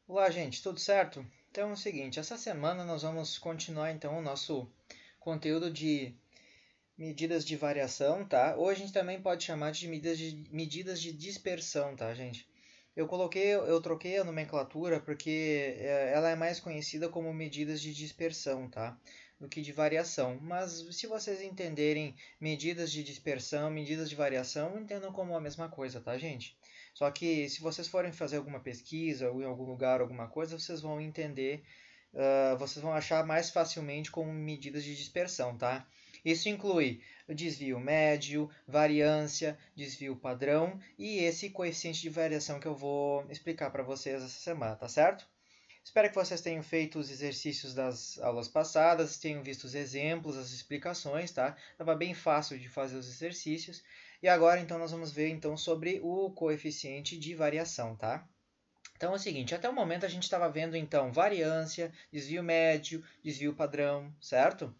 Olá, gente, tudo certo? Então é o seguinte, essa semana nós vamos continuar então o nosso conteúdo de medidas de variação, tá? Ou a gente também pode chamar de medidas de dispersão, tá, gente? Eu troquei a nomenclatura porque ela é mais conhecida como medidas de dispersão, tá? Do que de variação. Mas se vocês entenderem medidas de dispersão, medidas de variação, entendam como a mesma coisa, tá, gente? Só que se vocês forem fazer alguma pesquisa ou em algum lugar, alguma coisa, vocês vão entender, vocês vão achar mais facilmente como medidas de dispersão, tá? Isso inclui o desvio médio, variância, desvio padrão e esse coeficiente de variação que eu vou explicar para vocês essa semana, tá certo? Espero que vocês tenham feito os exercícios das aulas passadas, tenham visto os exemplos, as explicações, tá? Estava bem fácil de fazer os exercícios. E agora, então, nós vamos ver então sobre o coeficiente de variação, tá? Então é o seguinte, até o momento a gente estava vendo então variância, desvio médio, desvio padrão, certo?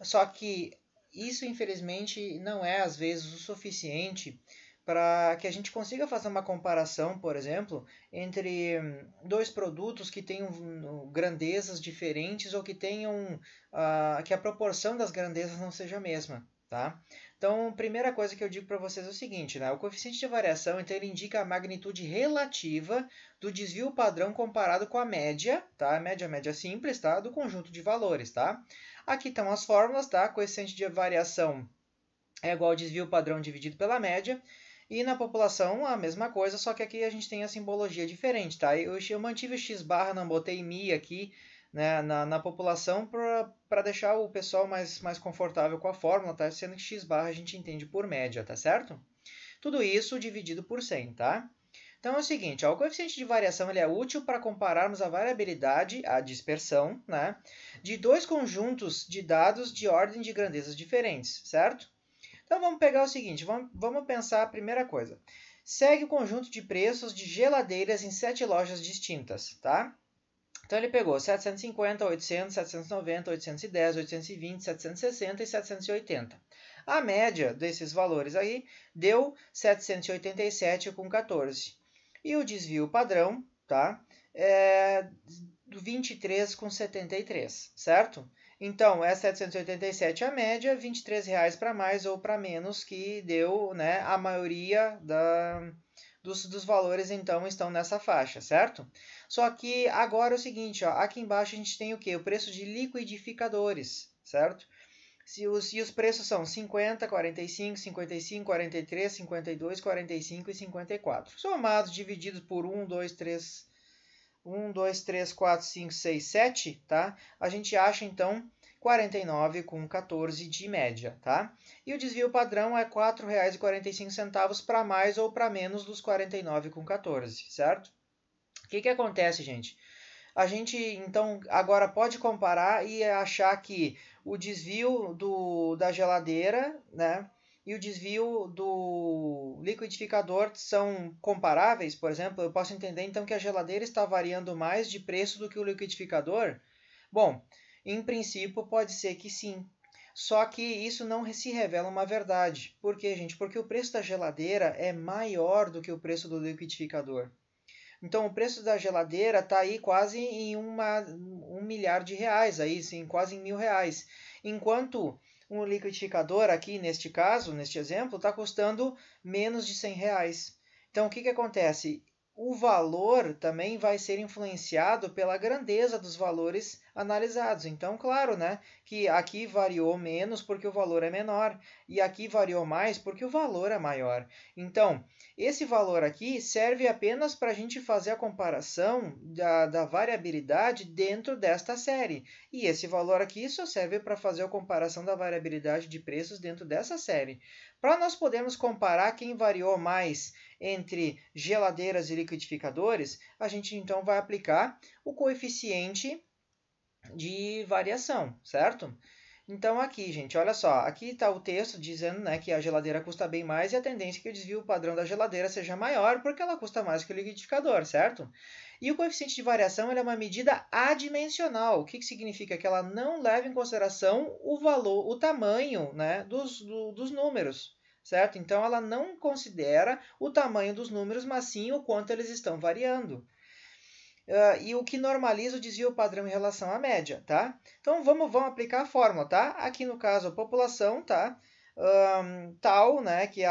Só que isso, infelizmente, não é às vezes o suficiente para que a gente consiga fazer uma comparação, por exemplo, entre dois produtos que tenham grandezas diferentes ou que tenham que a proporção das grandezas não seja a mesma, tá? Então, a primeira coisa que eu digo para vocês é o seguinte, né? O coeficiente de variação, então, ele indica a magnitude relativa do desvio padrão comparado com a média, tá? A média simples, tá? Do conjunto de valores, tá? Aqui estão as fórmulas, tá? Coeficiente de variação é igual ao desvio padrão dividido pela média. E na população a mesma coisa, só que aqui a gente tem a simbologia diferente, tá? Eu mantive o x barra, não botei mi aqui, né, na população para deixar o pessoal mais confortável com a fórmula, tá? Sendo que x barra a gente entende por média, tá certo? Tudo isso dividido por 100, tá? Então é o seguinte, ó, o coeficiente de variação ele é útil para compararmos a variabilidade, a dispersão, né, de dois conjuntos de dados de ordem de grandezas diferentes, certo? Então vamos pegar o seguinte, vamos pensar a primeira coisa. Segue o conjunto de preços de geladeiras em 7 lojas distintas, tá? Então ele pegou 750, 800, 790, 810, 820, 760 e 780. A média desses valores aí deu 787,14. E o desvio padrão, tá? É 23,73, certo? Então, é 787 a média, R$ 23 para mais ou para menos, que deu, né, a maioria dos valores, então, estão nessa faixa, certo? Só que agora é o seguinte, ó, aqui embaixo a gente tem o quê? O preço de liquidificadores, certo? E os preços são 50, 45, 55, 43, 52, 45 e 54. Somados, divididos por 1, 2, 3, 4, 5, 6, 7, tá? A gente acha, então, 49,14 de média, tá? E o desvio padrão é R$ 4,45 para mais ou para menos dos 49,14, certo? O que acontece, gente? A gente, então, agora pode comparar e achar que o desvio da geladeira, né, e o desvio do liquidificador são comparáveis. Por exemplo, eu posso entender então que a geladeira está variando mais de preço do que o liquidificador? Bom, em princípio pode ser que sim. Só que isso não se revela uma verdade. Por quê, gente? Porque o preço da geladeira é maior do que o preço do liquidificador. Então, o preço da geladeira está aí quase em 1 milhar de reais, aí sim, quase em R$ 1.000. Enquanto um liquidificador aqui, neste caso, neste exemplo, está custando menos de R$ 100. Então, o que acontece? O valor também vai ser influenciado pela grandeza dos valores analisados. Então, claro, né, que aqui variou menos porque o valor é menor e aqui variou mais porque o valor é maior. Então, esse valor aqui serve apenas para a gente fazer a comparação da variabilidade dentro desta série. E esse valor aqui só serve para fazer a comparação da variabilidade de preços dentro dessa série. Para nós podermos comparar quem variou mais entre geladeiras e liquidificadores, a gente então vai aplicar o coeficiente de variação, certo? Então aqui, gente, olha só, aqui está o texto dizendo, né, que a geladeira custa bem mais e a tendência é que o desvio padrão da geladeira seja maior porque ela custa mais que o liquidificador, certo? E o coeficiente de variação é uma medida adimensional. O que significa? Que ela não leva em consideração o valor, o tamanho, né, dos números, certo? Então ela não considera o tamanho dos números, mas sim o quanto eles estão variando. e o que normaliza o desvio padrão em relação à média, tá? Então vamos aplicar a fórmula, tá? Aqui no caso a população, tá? Tal, né, que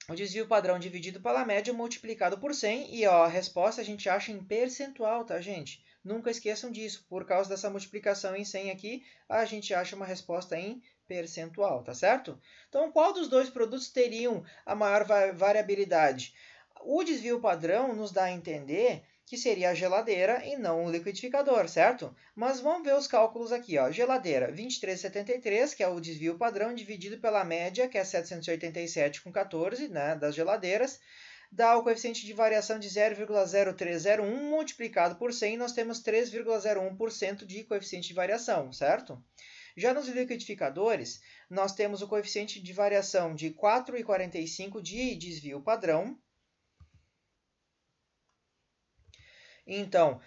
o desvio padrão dividido pela média multiplicado por 100 e ó, a resposta a gente acha em percentual, tá, gente? Nunca esqueçam disso, por causa dessa multiplicação em 100 aqui, a gente acha uma resposta em percentual, tá certo? Então, qual dos dois produtos teriam a maior variabilidade? O desvio padrão nos dá a entender que seria a geladeira e não o liquidificador, certo? Mas vamos ver os cálculos aqui, ó. Geladeira, 23,73, que é o desvio padrão, dividido pela média, que é 787,14, né, das geladeiras, dá o coeficiente de variação de 0,0301, multiplicado por 100, nós temos 3,01% de coeficiente de variação, certo? Já nos liquidificadores, nós temos o coeficiente de variação de 4,45 de desvio padrão. Então,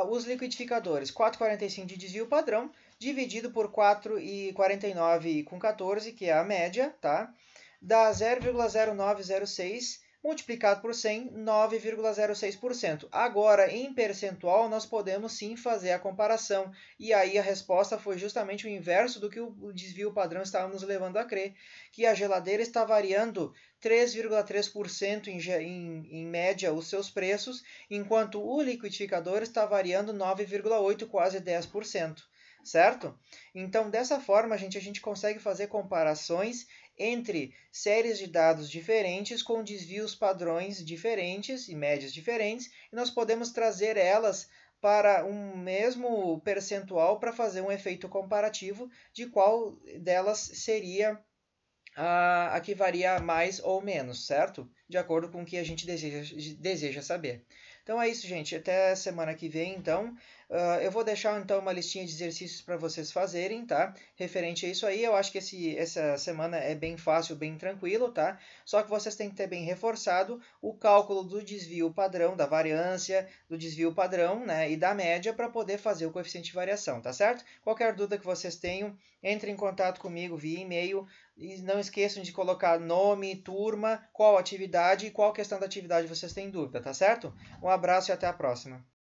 os liquidificadores, 4,45 de desvio padrão, dividido por 4,49 com 14, que é a média, tá? Dá 0,0906, multiplicado por 100, 9,06%. Agora, em percentual, nós podemos sim fazer a comparação. E aí a resposta foi justamente o inverso do que o desvio padrão estava nos levando a crer, que a geladeira está variando 3,3% em média os seus preços, enquanto o liquidificador está variando 9,8%, quase 10%. Certo? Então, dessa forma, a gente consegue fazer comparações entre séries de dados diferentes com desvios padrões diferentes e médias diferentes, e nós podemos trazer elas para um mesmo percentual para fazer um efeito comparativo de qual delas seria a que varia mais ou menos, certo? De acordo com o que a gente deseja saber. Então é isso, gente. Até semana que vem, então. Eu vou deixar, então, uma listinha de exercícios para vocês fazerem, tá? Referente a isso aí, eu acho que essa semana é bem fácil, bem tranquilo, tá? Só que vocês têm que ter bem reforçado o cálculo do desvio padrão, da variância, do desvio padrão, né? E da média para poder fazer o coeficiente de variação, tá certo? Qualquer dúvida que vocês tenham, entre em contato comigo via e-mail. E não esqueçam de colocar nome, turma, qual atividade e qual questão da atividade vocês têm dúvida, tá certo? Um abraço e até a próxima.